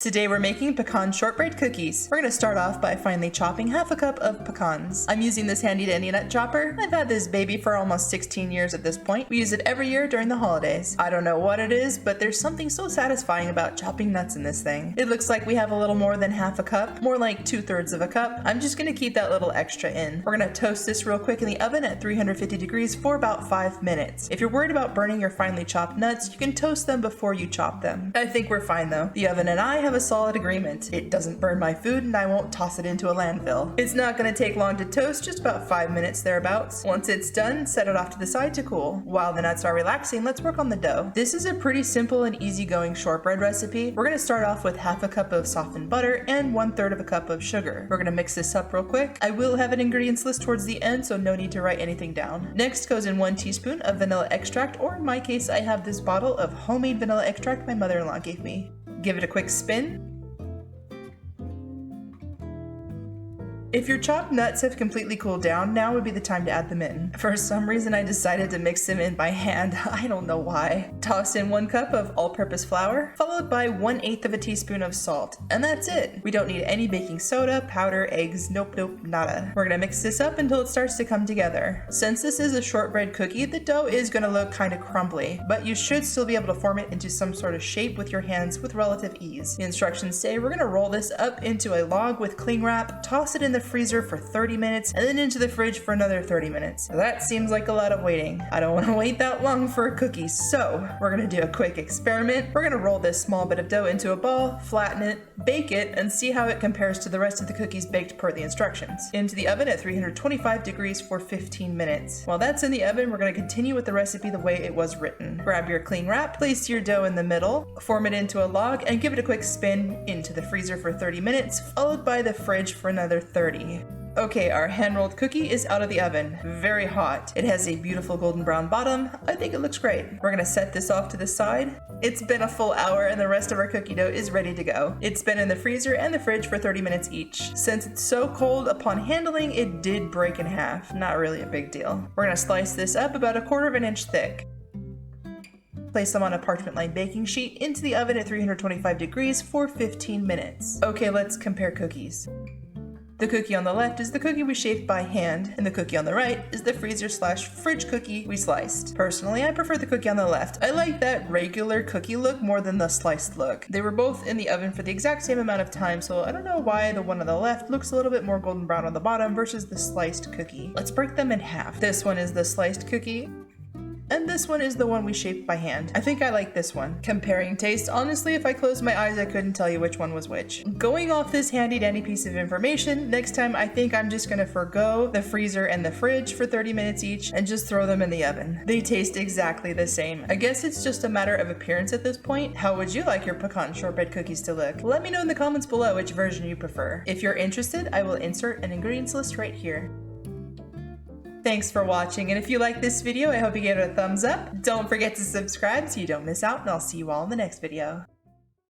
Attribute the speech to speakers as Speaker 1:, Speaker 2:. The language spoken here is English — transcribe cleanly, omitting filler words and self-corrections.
Speaker 1: Today we're making pecan shortbread cookies. We're going to start off by finely chopping half a cup of pecans. I'm using this handy dandy nut chopper. I've had this baby for almost 16 years at this point. We use it every year during the holidays. I don't know what it is, but there's something so satisfying about chopping nuts in this thing. It looks like we have a little more than half a cup, more like 2/3 of a cup. I'm just going to keep that little extra in. We're going to toast this real quick in the oven at 350 degrees for about 5 minutes. If you're worried about burning your finely chopped nuts, you can toast them before you chop them. I think we're fine though. The oven and I have a solid agreement. It doesn't burn my food and I won't toss it into a landfill. It's not going to take long to toast, just about 5 minutes thereabouts. Once it's done, set it off to the side to cool. While the nuts are relaxing, let's work on the dough. This is a pretty simple and easygoing shortbread recipe. We're going to start off with half a cup of softened butter and 1/3 of a cup of sugar. We're going to mix this up real quick. I will have an ingredients list towards the end, so no need to write anything down. Next goes in 1 teaspoon of vanilla extract, or in my case, I have this bottle of homemade vanilla extract my mother-in-law gave me. Give it a quick spin. If your chopped nuts have completely cooled down, now would be the time to add them in. For some reason, I decided to mix them in by hand. I don't know why. Toss in 1 cup of all-purpose flour, followed by 1/8 of a teaspoon of salt. And that's it. We don't need any baking soda, powder, eggs, nope, nada. We're gonna mix this up until it starts to come together. Since this is a shortbread cookie, the dough is gonna look kind of crumbly, but you should still be able to form it into some sort of shape with your hands with relative ease. The instructions say we're gonna roll this up into a log with cling wrap, toss it in the freezer for 30 minutes, and then into the fridge for another 30 minutes. That seems like a lot of waiting. I don't want to wait that long for a cookie, so we're going to do a quick experiment. We're going to roll this small bit of dough into a ball, flatten it, bake it, and see how it compares to the rest of the cookies baked per the instructions. Into the oven at 325 degrees for 15 minutes. While that's in the oven, we're going to continue with the recipe the way it was written. Grab your cling wrap, place your dough in the middle, form it into a log, and give it a quick spin into the freezer for 30 minutes, followed by the fridge for another 30. Okay, our hand-rolled cookie is out of the oven. Very hot. It has a beautiful golden brown bottom. I think it looks great. We're gonna set this off to the side. It's been a full hour and the rest of our cookie dough is ready to go. It's been in the freezer and the fridge for 30 minutes each. Since it's so cold, upon handling, it did break in half. Not really a big deal. We're gonna slice this up about 1/4 inch thick. Place them on a parchment-lined baking sheet into the oven at 325 degrees for 15 minutes. Okay, let's compare cookies. The cookie on the left is the cookie we shaped by hand, and the cookie on the right is the freezer/fridge cookie we sliced. Personally, I prefer the cookie on the left. I like that regular cookie look more than the sliced look. They were both in the oven for the exact same amount of time, so I don't know why the one on the left looks a little bit more golden brown on the bottom versus the sliced cookie. Let's break them in half. This one is the sliced cookie, and this one is the one we shaped by hand. I think I like this one. Comparing taste, honestly, if I closed my eyes, I couldn't tell you which one was which. Going off this handy dandy piece of information, next time I think I'm just gonna forgo the freezer and the fridge for 30 minutes each and just throw them in the oven. They taste exactly the same. I guess it's just a matter of appearance at this point. How would you like your pecan shortbread cookies to look? Let me know in the comments below which version you prefer. If you're interested, I will insert an ingredients list right here. Thanks for watching, and if you like this video, I hope you give it a thumbs up. Don't forget to subscribe so you don't miss out, and I'll see you all in the next video.